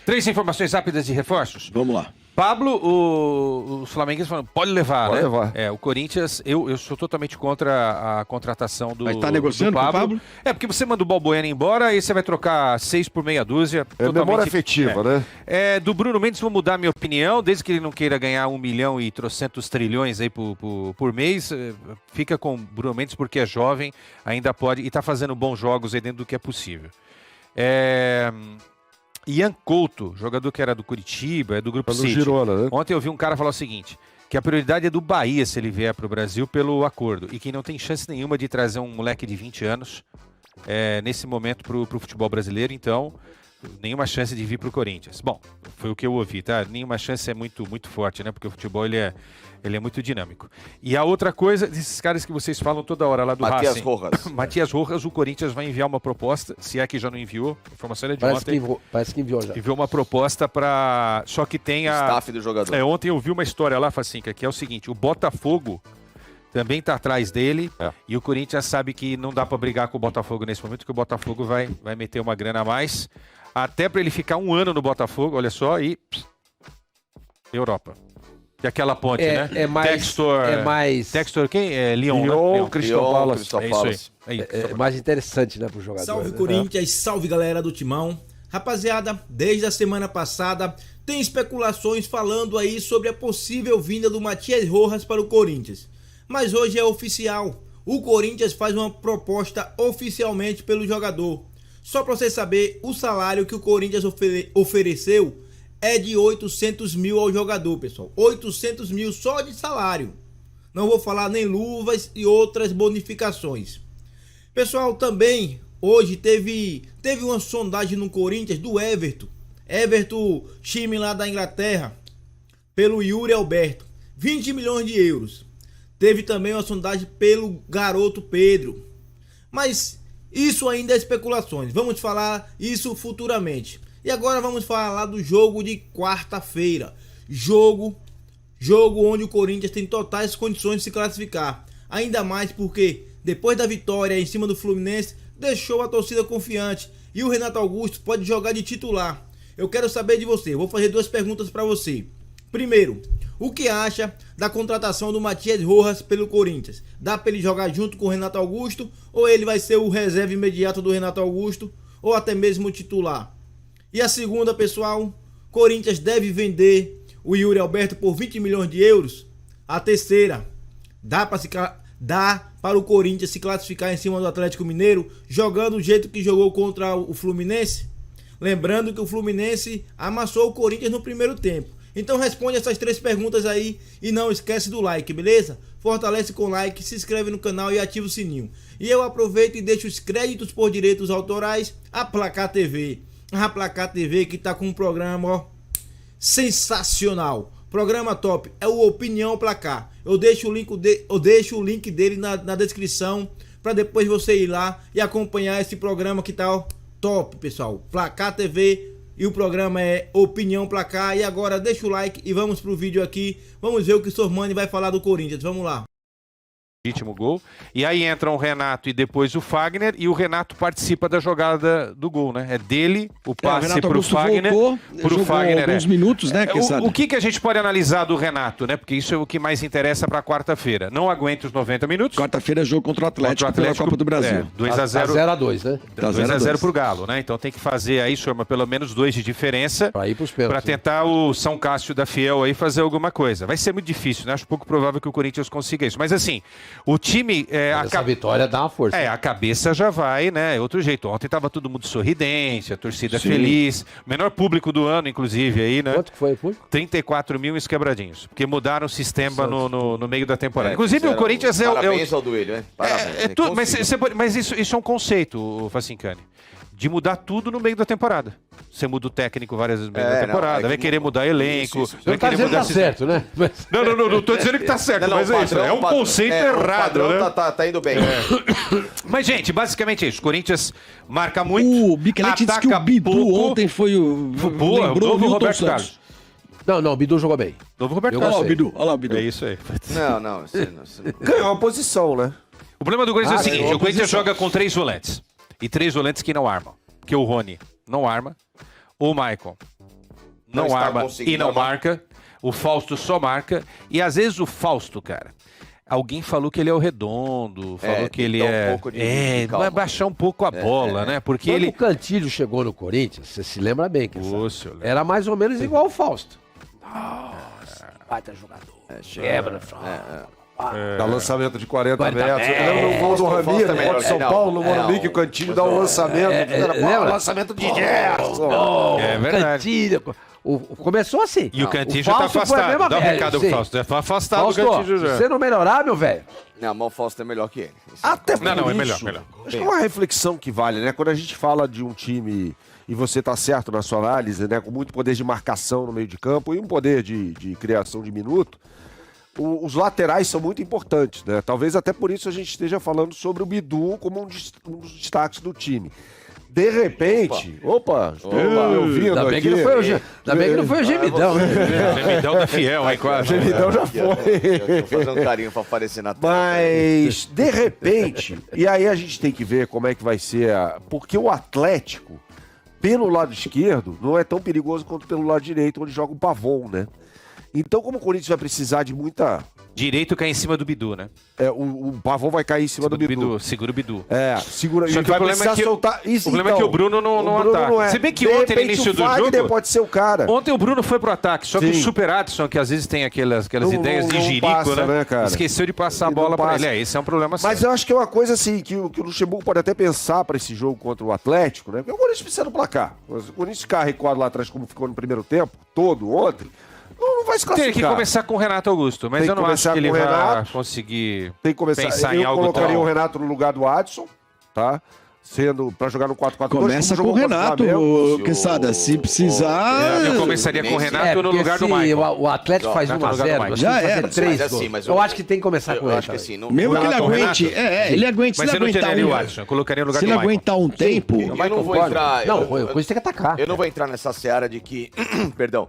3 informações rápidas de reforços. Vamos lá. Pablo, os flamenguistas falam, pode levar, Pode né? levar. O Corinthians, eu sou totalmente contra a contratação do Mas tá negociando do com o Pablo? Porque você manda o Balbuena embora, aí você vai trocar 6 por meia dúzia. Memória afetiva, né? Do Bruno Mendes, vou mudar a minha opinião, desde que ele não queira ganhar 1 milhão e trocentos trilhões aí por mês, fica com o Bruno Mendes porque é jovem, ainda pode, e tá fazendo bons jogos aí dentro do que é possível. Ian Couto, jogador que era do Curitiba, é do Grupo City. Girona, né? Ontem eu vi um cara falar o seguinte, que a prioridade é do Bahia se ele vier para o Brasil pelo acordo, e que não tem chance nenhuma de trazer um moleque de 20 anos nesse momento para o futebol brasileiro, então nenhuma chance de vir para o Corinthians. Bom, foi o que eu ouvi, tá? Nenhuma chance é muito, muito forte, né? Porque o futebol ele é muito dinâmico. E a outra coisa, desses caras que vocês falam toda hora lá do Matias Racing. Rojas. Matias Rojas, o Corinthians vai enviar uma proposta, se é que já não enviou, a informação é de ontem. Parece que enviou já. Enviou uma proposta para... Só que tem a... Staff do jogador. Ontem eu vi uma história lá, Facinca, que é o seguinte, o Botafogo também está atrás dele e o Corinthians sabe que não dá para brigar com o Botafogo nesse momento, que o Botafogo vai meter uma grana a mais, até para ele ficar 1 ano no Botafogo, olha só, e... Europa. E aquela ponte, né? Textor quem? Lyon, Crystal Palace. É isso aí. É mais interessante, né, pro jogador. Salve Corinthians, salve galera do Timão. Rapaziada, desde a semana passada tem especulações falando aí sobre a possível vinda do Matias Rojas para o Corinthians. Mas hoje é oficial. O Corinthians faz uma proposta oficialmente pelo jogador. Só para você saber, o salário que o Corinthians ofereceu é de 800 mil ao jogador, pessoal. 800 mil só de salário. Não vou falar nem luvas e outras bonificações. Pessoal, também hoje teve uma sondagem no Corinthians do Everton. Time lá da Inglaterra, pelo Yuri Alberto. 20 milhões de euros. Teve também uma sondagem pelo garoto Pedro. Mas isso ainda é especulações. Vamos falar isso futuramente. E agora vamos falar do jogo de quarta-feira. Jogo onde o Corinthians tem totais condições de se classificar. Ainda mais porque depois da vitória em cima do Fluminense, deixou a torcida confiante. E o Renato Augusto pode jogar de titular. Eu quero saber de você. Vou fazer 2 perguntas para você. Primeiro, o que acha da contratação do Matias Rojas pelo Corinthians? Dá para ele jogar junto com o Renato Augusto? Ou ele vai ser o reserva imediato do Renato Augusto? Ou até mesmo o titular? E a segunda, pessoal, Corinthians deve vender o Yuri Alberto por 20 milhões de euros? A terceira, dá para o Corinthians se classificar em cima do Atlético Mineiro, jogando do jeito que jogou contra o Fluminense? Lembrando que o Fluminense amassou o Corinthians no primeiro tempo. Então responde essas 3 perguntas aí e não esquece do like, beleza? Fortalece com like, se inscreve no canal e ativa o sininho. E eu aproveito e deixo os créditos por direitos autorais a Placar TV. A Placar TV que tá com um programa sensacional. Programa top, é o Opinião Placar. Eu deixo o link dele na descrição para depois você ir lá e acompanhar esse programa que tá top, pessoal. Placar TV e o programa é Opinião Placar. E agora deixa o like e vamos pro vídeo aqui. Vamos ver o que o Sormani vai falar do Corinthians. Vamos lá. Legítimo gol. E aí entram o Renato e depois o Fagner, e o Renato participa da jogada do gol, né? É dele, o passe pro Fagner. Pro Fagner. Alguns minutos, né? O que a gente pode analisar do Renato, né? Porque isso é o que mais interessa pra quarta-feira. Não aguenta os 90 minutos. Quarta-feira é jogo contra o Atlético pela Copa do Brasil. 2-0. 0-2, né? 2-0 pro Galo, né? Então tem que fazer aí, Sorma, pelo menos 2 de diferença pra ir pros pênaltis, pra tentar o São Cássio da Fiel aí fazer alguma coisa. Vai ser muito difícil, né? Acho pouco provável que o Corinthians consiga isso. Mas assim, o time... essa vitória dá uma força. A cabeça já vai, né? Outro jeito. Ontem tava todo mundo sorridente, a torcida feliz. Menor público do ano, inclusive, aí, né? Quanto que foi o público? 34 mil quebradinhos. Porque mudaram o sistema no meio da temporada. Inclusive, o Corinthians Parabéns ao Duílio, né? Parabéns. Mas isso é um conceito, Facincani. De mudar tudo no meio da temporada. Você muda o técnico várias vezes no meio da temporada, vai querer mudar elenco, vai querer mudar... Tá certo, né? Não tô dizendo que tá certo, mas é isso. É um conceito errado, né? Tá indo bem. Mas, gente, basicamente é isso. O Corinthians marca muito, o Micheletti disse que o Bidu ontem foi o... o novo Roberto Carlos. Não, o Bidu jogou bem. Novo Roberto Carlos. Olha lá o Bidu. É isso aí. Não. Ganhou uma posição, né? O problema do Corinthians é o seguinte, o Corinthians joga com 3 volantes. E 3 volantes que não armam. Porque o Rony não arma, o Maicon não arma e não marca. O Fausto só marca. E às vezes o Fausto, cara, alguém falou que ele é o redondo, falou que ele é... vai baixar um pouco a bola, né? Porque quando ele... o Cantilho chegou no Corinthians, você se lembra bem, que era mais ou menos igual o Fausto. Nossa, baita jogador. Quebra, Dá lançamento de 40 metros. Eu lembro do gol do Ramiro, contra o São Paulo, no Morumbi, que o Cantilho dá um lançamento. Lançamento de Gerson. É verdade. Cantilho. Começou assim. E o Cantilho já tá afastado. Dá um recado pro Fausto. Já tá afastado o Cantilho já. Se você não melhorar, meu velho... Não, mas o Fausto é melhor que ele. Até por Não, é isso, melhor. Acho que é uma reflexão que vale, né? Quando a gente fala de um time, e você tá certo na sua análise, né? Com muito poder de marcação no meio de campo e um poder de criação de minuto, os laterais são muito importantes, né? Talvez até por isso a gente esteja falando sobre o Bidu como um dos destaques do time. De repente... Opa eu vi ainda bem aqui. Ainda bem que não foi o Gemidão. Gemidão da Fiel, aí quase. Gemidão já foi. Eu tô fazendo carinho pra aparecer na tela. Mas, de repente, e aí a gente tem que ver como é que vai ser porque o Atlético, pelo lado esquerdo, não é tão perigoso quanto pelo lado direito, onde joga o Pavon, né? Então, como o Corinthians vai precisar de muita... Direito cai em cima do Bidu, né? O Pavon vai cair em cima do Bidu. Segura o Bidu. Segura. Só que o problema é que soltar... o problema é que o Bruno não ataca. Não é. Se bem que ontem, no início do jogo... pode ser o cara. Ontem o Bruno foi pro ataque, só que o Super Adson, que às vezes tem aquelas ideias de jirico, passa, né? Cara? Esqueceu de passar a bola pra ele. Esse é um problema sério. Mas eu acho que é uma coisa assim, que o Luxemburgo pode até pensar pra esse jogo contra o Atlético, né? Porque o Corinthians precisa do placar. O Corinthians ficar recuado lá atrás, como ficou no primeiro tempo, todo ontem... Não vai se classificar. Tem que começar com o Renato Augusto, mas eu não acho que ele vai conseguir pensar em algo. Eu colocaria o Renato no lugar do Adson, tá? Sendo pra jogar no 4-4-2. Começa com o Renato, Quesada, se precisar... Eu começaria com o Renato no lugar do Michael. O Atlético faz 1-0, já era. 3 gols. Eu acho que tem que começar com ele. Acho que assim, mesmo que ele aguente, ele aguente. Mas você não tiraria o Adson, colocaria no lugar do Michael. Se ele Michael. aguentar um tempo... Eu não vou entrar... Não, o Corinthians tem que atacar. Eu não vou entrar nessa seara de que... Perdão.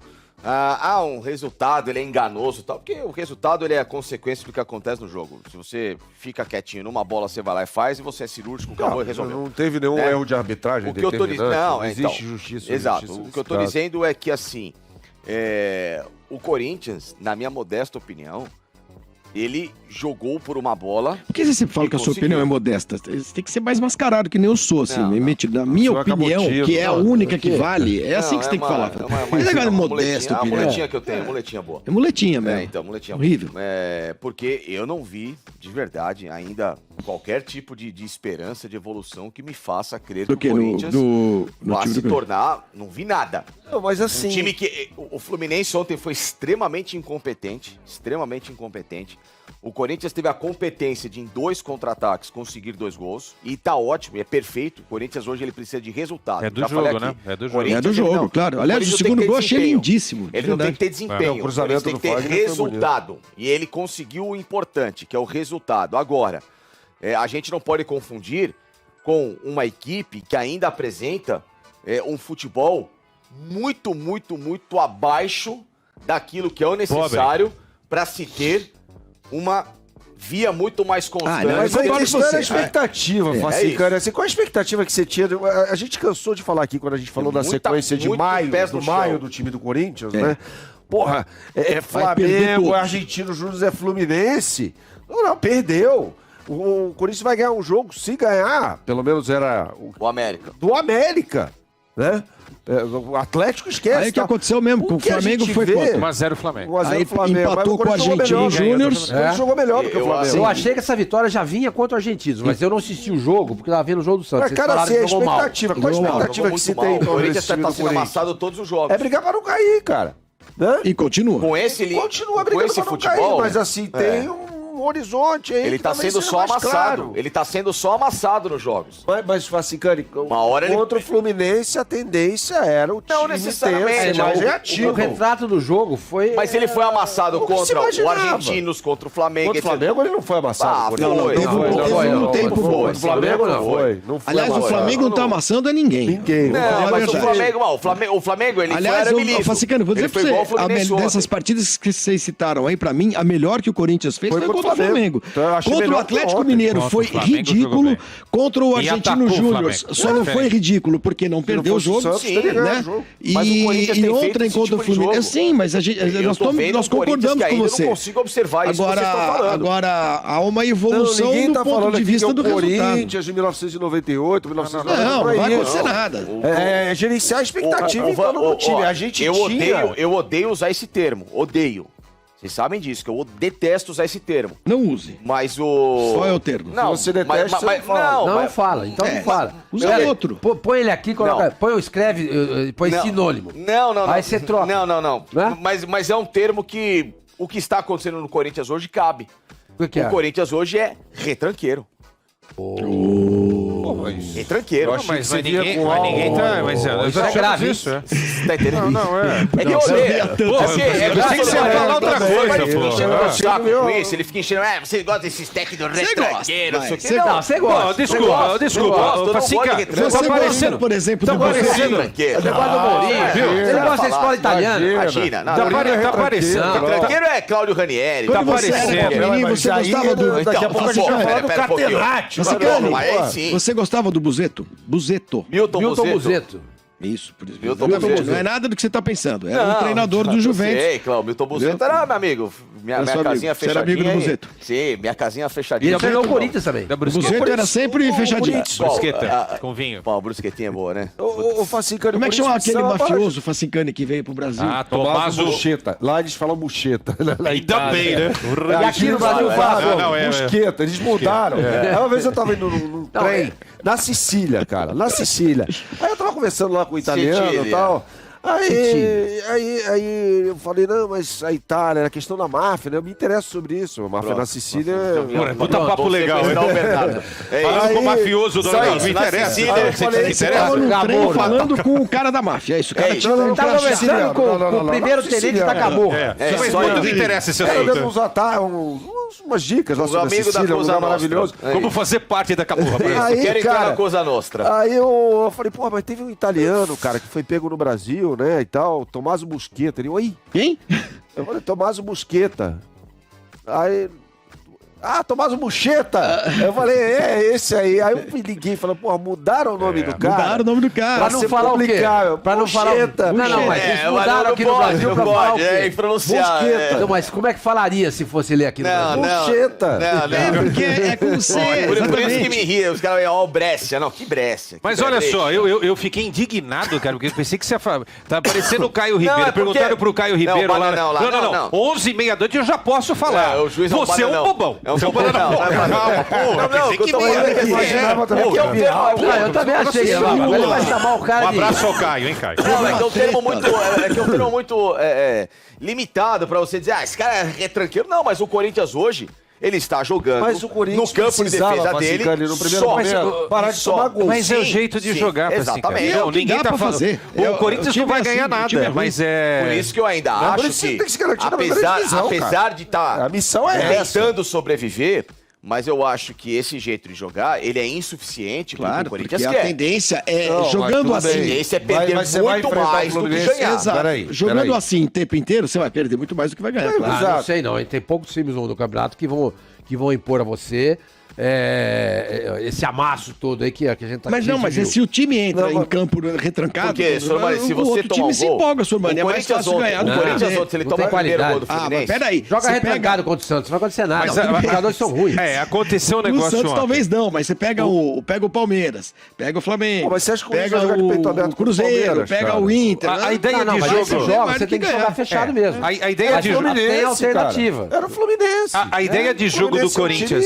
Um resultado, ele é enganoso e tal, porque o resultado ele é a consequência do que acontece no jogo. Se você fica quietinho numa bola, você vai lá e faz, e você é cirúrgico, acabou e resolveu. Não teve nenhum erro de arbitragem. O que eu tô dizendo, não existe justiça. Exato. O que eu tô dizendo é que, assim, o Corinthians, na minha modesta opinião, ele jogou por uma bola. Por que você sempre fala que a sua opinião é modesta? Você tem que ser mais mascarado, que nem eu sou, assim. Na minha opinião, que é a única que vale, é assim que você tem que falar. É modesto, a muletinha que eu tenho, muletinha boa. É muletinha mesmo. Então, muletinha horrível. Porque eu não vi, de verdade, ainda qualquer tipo de esperança, de evolução que me faça crer que o Corinthians vai se tornar... Não vi nada. Não, mas assim... Um time que... O Fluminense ontem foi extremamente incompetente. O Corinthians teve a competência de, em 2 contra-ataques, conseguir 2 gols. E tá ótimo, é perfeito. O Corinthians hoje ele precisa de resultado. É do jogo, né? É do jogo, claro. Aliás, o segundo gol achei lindíssimo. Ele não tem que ter desempenho, ele tem que ter resultado. E ele conseguiu o importante, que é o resultado. Agora, a gente não pode confundir com uma equipe que ainda apresenta um futebol muito, muito, muito abaixo daquilo que é o necessário para se ter uma via muito mais constante. Mas aí questão da expectativa, Facicano. Assim, qual a expectativa que você tinha? A gente cansou de falar aqui quando a gente falou da sequência de maio do time do Corinthians, né? Porra, Flamengo, Argentino Júnior, Fluminense. Não, perdeu. O Corinthians vai ganhar um jogo, se ganhar, pelo menos era o América. Do América, né? O Atlético esquece. Aí que aconteceu mesmo, com o Flamengo foi contra. 1-0 Flamengo. 1-0 Flamengo. Empatou com o Argentino Júnior. Ele jogou melhor do que o Flamengo. Eu achei que essa vitória já vinha contra o Argentino, mas eu não assisti o jogo, porque tava vendo o jogo do Santos. Mas, cara, assim, a expectativa. Qual a expectativa que se tem? O Corinthians tá sendo amassado todos os jogos. É brigar pra não cair, cara. Né? E continua. Continua brigando pra não cair, mas assim, tem um horizonte aí. Ele tá sendo só amassado. Claro. Ele tá sendo só amassado nos jogos. Mas Facicani, contra o Fluminense, a tendência era o time não necessariamente mais reativo. O retrato do jogo foi... Mas ele foi amassado contra o Argentinos, contra o Flamengo. Contra o Flamengo ele não foi amassado. Não, tempo bom. O Flamengo não foi. Aliás, o Flamengo não tá amassando a ninguém. Não, mas o Flamengo, ele foi Aliás, Facicani, vou dizer pra você, dessas partidas que vocês citaram aí, pra mim, a melhor que o Corinthians fez foi contra contra o Flamengo. Contra o Atlético Mineiro foi ridículo. Contra o Argentino Júnior só não foi ridículo porque não perdeu o jogo. Sim, né? E ontem contra o Fluminense. Sim, mas nós concordamos com você. Eu não consigo observar isso que vocês estão falando. Agora, há uma evolução do ponto de vista do resultado. Corinthians de 1998, 1998. Não vai acontecer nada. É gerenciar a expectativa do time. A gente eu odeio usar esse termo. Odeio. Vocês sabem disso, que eu detesto usar esse termo. Não use. Mas o... Qual é o termo? Não, se você detesta, não fala. Então não fala. Usa outro. Põe ele aqui, coloca, escreve, põe sinônimo. Não. Aí você troca. Não. Mas é um termo que o que está acontecendo no Corinthians hoje cabe. O Corinthians hoje é retranqueiro. Retranqueiro. Mas ninguém tá... Mas isso é grave. Isso, é. Tá entendendo? Não, é. É que eu odeio. Eu sei que você vai falar outra coisa, pô. Saco com isso, ele fica enchendo. Você gosta desses técnicos retranqueiros, não sei o quê. Não, você gosta. Desculpa. Você gosta, por exemplo, do Buzeto. Retranqueiro. Você gosta do Mourinho. Ele gosta da escola italiana. Imagina. Tá parecendo. Retranqueiro é Cláudio Ranieri. Quando você era pequenininho, você gostava do... Daqui a pouco a gente vai falar do Catenaccio. Você gostava do Buzeto? Milton Buzeto. Isso, por isso. Milton Buzeto. Não é nada do que você está pensando. Era um treinador do Juventus. Sei, Cláudio. Milton Buzeto era meu amigo. Minha casinha fechadinha. Você era amigo do Buzeto? Sim, minha casinha fechadinha. E ele treinou o Corinthians também. O Buzeto era sempre fechadinho. Brusqueta, com vinho. Pô, a brusquetinha é boa, né? O Facincani. Como é que chama aquele mafioso Facincani que veio pro Brasil? Tomás Bucheta. Lá eles falam Bucheta. Ainda bem, né? E aqui no Brasil fala Busqueta, eles mudaram. Uma vez eu tava indo num trem na Sicília, cara. Na Sicília. Aí eu tava conversando lá com o italiano e tal. Aí eu falei, não, mas a Itália, a questão da máfia, né? Eu me interesso sobre isso. A máfia na Sicília... Puta papo legal. Falando com o mafioso do Ronaldo, me interessa. Você tava num trem falando com o cara da máfia, é isso? O cara tinha Ele tava conversando com o primeiro tenente da Camorra. Mas muito me interessa esse assunto. Eu devo umas dicas lá sobre a Sicília, um lugar maravilhoso. Como fazer parte da Camorra. Quero entrar na Cosa Nostra. Aí eu falei, pô, mas teve um italiano, cara, que foi pego no Brasil, né, e tal, Tommaso Busqueta. Ele, oi? Quem? Eu falei, Tommaso Busqueta. Aí... Tommaso Bucheta! Eu falei, esse aí. Aí eu me liguei e falei, pô, mudaram o nome do cara. Mudaram o nome do cara. Pra não falar o quê? Pra não falar... Não, mas eles mudaram aqui no Brasil pra falar o quê? É, pronunciar. Não, mas como é que falaria se fosse ele aqui no Brasil? Bucheta! Não. Porque é com C. Por isso que me ria. Os caras iam, Brescia. Não, que Brescia. Mas olha só, eu fiquei indignado, cara, porque eu pensei que você ia falar. Tá parecendo o Caio Ribeiro. Perguntaram pro Caio Ribeiro lá. Não. 11h30 da noite eu já posso falar. Você é um bobão. Você é um bananão. Calma, porra. Eu também achei isso. Ele vai chamar o cara de... Um abraço ao Caio, hein, Caio? Não, é que é um termo muito limitado pra você dizer, esse cara é retranqueiro. Não, mas o Corinthians hoje... Ele está jogando no campo de defesa dele. No primeiro momento, parar de tomar gol. Mas é o jeito de jogar, exatamente. Ninguém tá falando. O Corinthians não vai ganhar nada, mas é... Por isso que eu ainda acho que, apesar de estar tentando sobreviver, mas eu acho que esse jeito de jogar, ele é insuficiente para o Corinthians quer. A tendência é, jogando assim... A tendência é perder muito mais do que ganhar. Jogando assim o tempo inteiro, você vai perder muito mais do que vai ganhar. Não sei não, tem poucos times no campeonato que vão impor a você... esse amasso todo aí que a gente tá Mas não, mas se o time entra em campo retrancado, porque, se você tomar um gol, se empolga, Sormani, é mais fácil ganhar do Corinthians. Se ele tomar o primeiro gol do Fluminense, peraí, joga retrancado contra o Santos, não vai acontecer nada. Os jogadores são ruins. Aconteceu um negócio. O Santos talvez não, mas você pega o Palmeiras, pega o Flamengo, pega o Cruzeiro, pega o Inter. A ideia de jogo, você tem que jogar fechado mesmo. A ideia de jogo tem alternativa. Era o Fluminense. A ideia de jogo do Corinthians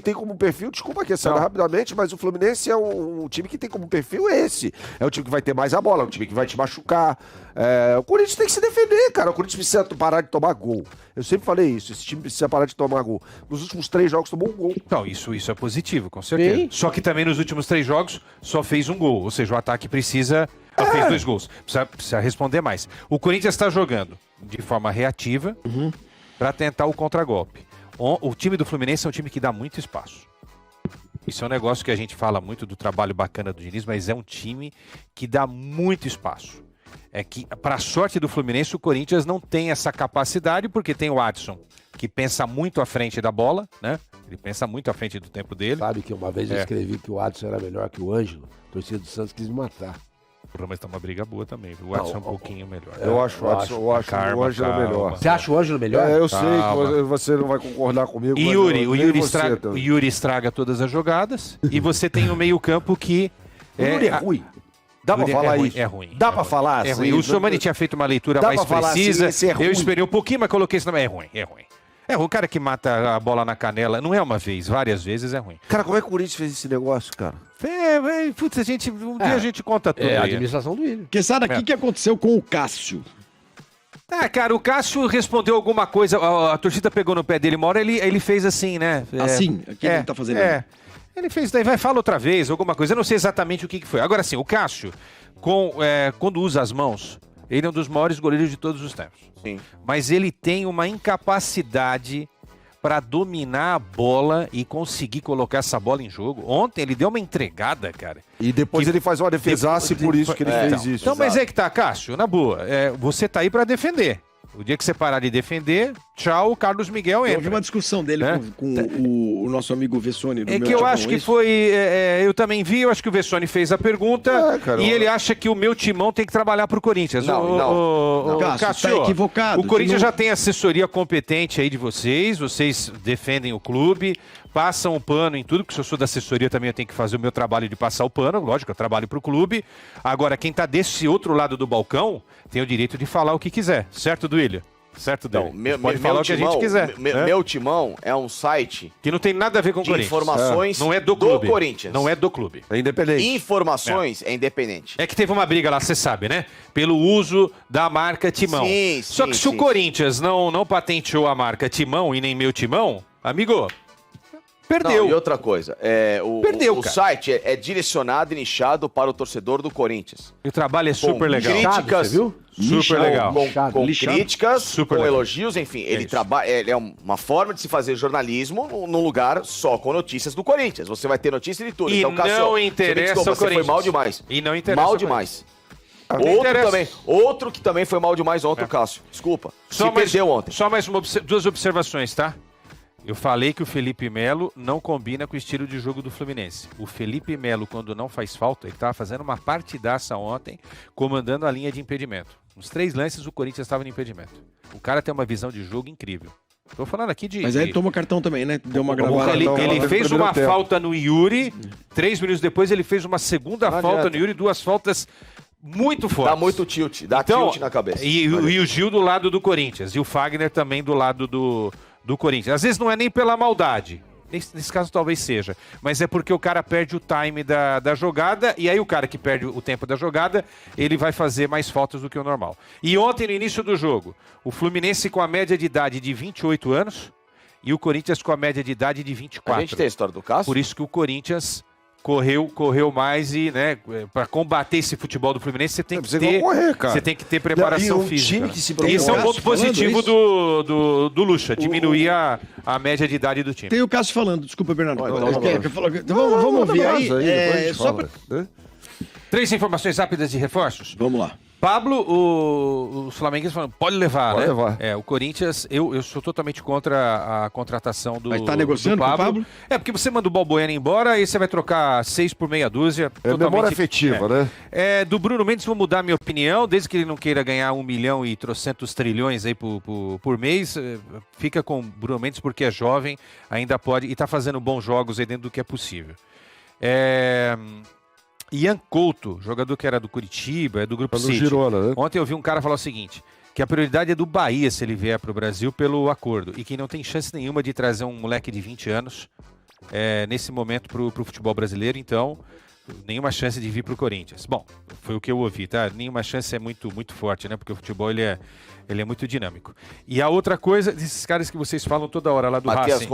tem como perfil, desculpa aqui, rapidamente, mas o Fluminense é um time que tem como perfil esse. É o time que vai ter mais a bola, é o time que vai te machucar. O Corinthians tem que se defender, cara. O Corinthians precisa parar de tomar gol. Eu sempre falei isso, esse time precisa parar de tomar gol. Nos últimos 3 jogos tomou um gol. Então, isso é positivo, com certeza. Sim. Só que também nos últimos 3 jogos só fez um gol. Ou seja, o ataque precisa... Só fez 2 gols. Precisa responder mais. O Corinthians está jogando de forma reativa para tentar o contragolpe. O time do Fluminense é um time que dá muito espaço. Isso é um negócio que a gente fala muito do trabalho bacana do Diniz, mas é um time que dá muito espaço. É que, para a sorte do Fluminense, o Corinthians não tem essa capacidade, porque tem o Adson, que pensa muito à frente da bola, né? Ele pensa muito à frente do tempo dele. Sabe que uma vez eu escrevi que o Adson era melhor que o Ângelo, a torcida do Santos quis me matar. Porra, mas tá uma briga boa também. O Adson é um pouquinho melhor. Eu acho o Ângelo melhor. Você acha o Ângelo melhor? Eu sei que você não vai concordar comigo. E o Yuri estraga todas as jogadas. E você tem um meio-campo que. O Yuri é ruim. Dá pra falar isso? É ruim. Dá pra falar? É ruim. O Somani tinha feito uma leitura mais precisa. Eu esperei um pouquinho, mas coloquei isso também. É ruim. É ruim. O cara que mata a bola na canela, não é uma vez, várias vezes é ruim. Cara, como é que o Corinthians fez esse negócio, cara? Putz, dia a gente conta tudo. A administração do Willian. Porque sabe o que aconteceu com o Cássio? Cara, o Cássio respondeu alguma coisa, a torcida pegou no pé dele uma hora, ele fez assim, né? Assim? O que ele tá fazendo? Ele fez, daí fala outra vez, alguma coisa, eu não sei exatamente o que foi. Agora sim, o Cássio, quando usa as mãos, ele é um dos maiores goleiros de todos os tempos. Sim. Mas ele tem uma incapacidade para dominar a bola e conseguir colocar essa bola em jogo. Ontem ele deu uma entregada, cara. E depois ele faz uma defesaça e por isso que ele fez isso. Então, mas é que tá, Cássio, na boa, você tá aí para defender. O dia que você parar de defender, tchau, o Carlos Miguel entra. Houve uma discussão dele com o nosso amigo Vessone. É que eu acho que foi... eu também vi, eu acho que o Vessone fez a pergunta e ele acha que o meu timão tem que trabalhar pro Corinthians. Não. Cássio, tá equivocado. O Corinthians já tem assessoria competente aí de vocês defendem o clube, passam o pano em tudo, porque se eu sou da assessoria também eu tenho que fazer o meu trabalho de passar o pano, lógico, eu trabalho pro clube. Agora, quem tá desse outro lado do balcão tem o direito de falar o que quiser, certo, Duílio? Certo, Duílio? Pode falar o que a gente quiser. Meu Timão é um site que não tem nada a ver com o Corinthians. Informações não é do clube. Corinthians. Não é do clube. É independente. Informações é independente. É que teve uma briga lá, você sabe, né? Pelo uso da marca Timão. Só que se o Corinthians não patenteou a marca Timão e nem meu Timão, amigo... Perdeu. Não, e outra coisa, o site é direcionado e nichado para o torcedor do Corinthians. E o trabalho é super legal. Críticas, você viu? Super legal. Com críticas, super com legal. elogios, enfim. Ele trabalha. É uma forma de se fazer jornalismo num lugar só com notícias do Corinthians. Você vai ter notícia de tudo. E então, Cássio, não interessa o Corinthians. Você foi mal demais. E não interessa mal demais. Outro que também foi mal demais ontem, o Cássio. Desculpa. Perdeu ontem. Só mais duas observações, tá? Eu falei que o Felipe Melo não combina com o estilo de jogo do Fluminense. O Felipe Melo, quando não faz falta, ele estava fazendo uma partidaça ontem, comandando a linha de impedimento. Nos 3 lances, o Corinthians estava no impedimento. O cara tem uma visão de jogo incrível. Tô falando aqui de... Mas aí ele tomou cartão também, né? Deu uma gravada. Ele fez uma falta no Yuri, 3 minutos depois ele fez uma segunda falta no Yuri, 2 faltas muito fortes. Dá muito tilt, tilt na cabeça. E o Gil do lado do Corinthians, e o Fagner também do lado do Corinthians. Às vezes não é nem pela maldade, nesse caso talvez seja, mas é porque o cara perde o time da jogada, e aí o cara que perde o tempo da jogada, ele vai fazer mais faltas do que o normal. E ontem, no início do jogo, o Fluminense com a média de idade de 28 anos e o Corinthians com a média de idade de 24. A gente tem a história do Cássio? Por isso que o Corinthians correu mais e, né, para combater esse futebol do Fluminense, você tem que ter correr, cara. Você tem que ter preparação física. Isso é um ponto positivo do Lucha, diminuir a média de idade do time. Tem o Cássio falando, desculpa, Bernardo. Vamos ouvir aí. Só pra... 3 informações rápidas de reforços. Vamos lá. Pablo, os flamenguistas falam, pode levar, pode né? Levar. O Corinthians, eu sou totalmente contra a contratação do Pablo. Mas tá negociando com o Pablo? Porque você manda o Balbuena embora e você vai trocar 6 por meia dúzia. É memória afetiva, né? Do Bruno Mendes, vou mudar a minha opinião, desde que ele não queira ganhar 1 milhão e trocentos trilhões aí por mês, fica com o Bruno Mendes porque é jovem, ainda pode, e tá fazendo bons jogos aí dentro do que é possível. Ian Couto, jogador que era do Curitiba, é do Grupo City. Girona, né? Ontem eu vi um cara falar o seguinte, que a prioridade é do Bahia se ele vier para o Brasil pelo acordo, e que não tem chance nenhuma de trazer um moleque de 20 anos nesse momento para o futebol brasileiro, então nenhuma chance de vir para o Corinthians. Bom, foi o que eu ouvi, tá? Nenhuma chance é muito, muito forte, né? Porque o futebol ele é muito dinâmico. E a outra coisa, desses caras que vocês falam toda hora lá do Racing.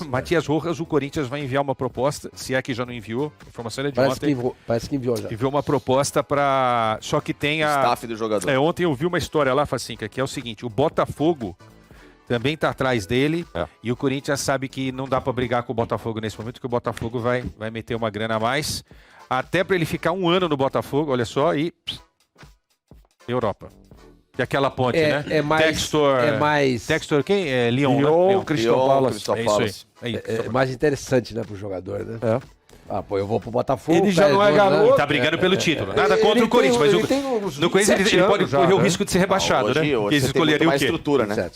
Matias Rojas, o Corinthians vai enviar uma proposta, se é que já não enviou, a informação é de ontem. Parece que enviou já. Enviou uma proposta para... Só que tem a... Staff do jogador. Ontem eu vi uma história lá, Facinca, que é o seguinte, o Botafogo também tá atrás dele, e o Corinthians sabe que não dá para brigar com o Botafogo nesse momento, que o Botafogo vai meter uma grana a mais, até para ele ficar 1 ano no Botafogo, olha só, e Europa. Que aquela ponte, né? É mais... Textor quem? É Lyon, né? Crystal Palace. É mais interessante, né, pro jogador, né? Pô, eu vou pro Botafogo. Ele já não é garoto. Ele tá brigando pelo título. Nada contra o Corinthians, mas no Corinthians ele pode correr o risco de ser rebaixado, né? Porque eles escolheriam o quê? Estrutura, né?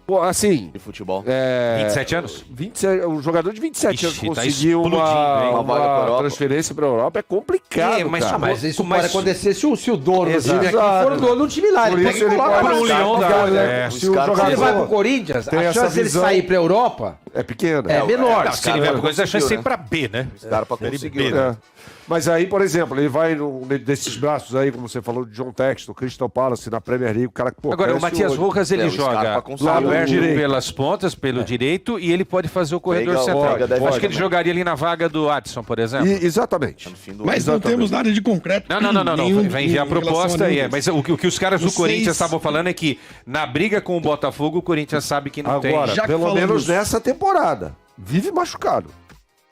Pô, assim... De futebol. 27 anos? 27, um jogador de 27 anos conseguir tá uma transferência pra Europa é complicado, mas isso pode acontecer se o dono do time aqui for o dono do time lá. Por isso ele pode pro Lyon, se ele vai pro Corinthians, a chance dele sair pra Europa é pequena. É menor. Se ele vai pro Corinthians, a chance é ir pra B, né? Os caras pra conseguir, né? Mas aí, por exemplo, ele vai desses braços aí, como você falou, de John Texton, Crystal Palace, na Premier League, o cara... Pô, agora, o Matias Rojas, ele joga aberto pelas pontas, pelo direito, e ele pode fazer o corredor central. Acho que ele jogaria ali na vaga do Adson, por exemplo. Exatamente. Mas não temos nada de concreto. Não. Vai enviar a proposta aí. Mas o que os caras do Corinthians estavam falando é que na briga com o Botafogo, o Corinthians sabe que não tem. Agora, pelo menos nessa temporada, vive machucado.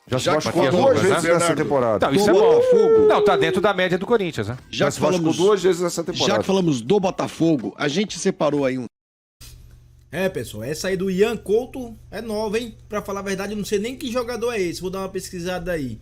Já se machucou 2 vezes nessa temporada. Não, isso é bom. Não, tá dentro da média do Corinthians, né? Já se machucou 2 vezes nessa temporada. Já que falamos do Botafogo, a gente separou aí um... Pessoal, essa aí do Ian Couto é nova, hein? Pra falar a verdade, eu não sei nem que jogador é esse. Vou dar uma pesquisada aí.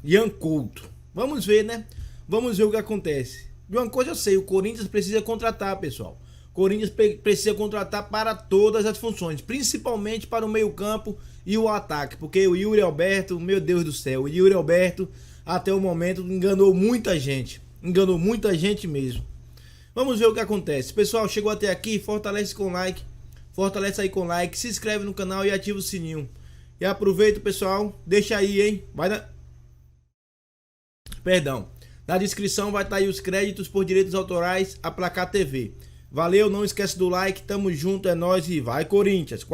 Ian Couto. Vamos ver, né? Vamos ver o que acontece. De uma coisa eu sei, o Corinthians precisa contratar, pessoal. O Corinthians precisa contratar para todas as funções, principalmente para o meio-campo e o ataque, porque o Yuri Alberto, meu Deus do céu, o Yuri Alberto até o momento enganou muita gente mesmo. Vamos ver o que acontece. Pessoal, chegou até aqui, fortalece com like, fortalece aí com like, se inscreve no canal e ativa o sininho. E aproveita, pessoal, deixa aí, hein? Na descrição vai estar aí os créditos por direitos autorais a Placar TV. Valeu, não esquece do like, tamo junto, é nóis e vai Corinthians!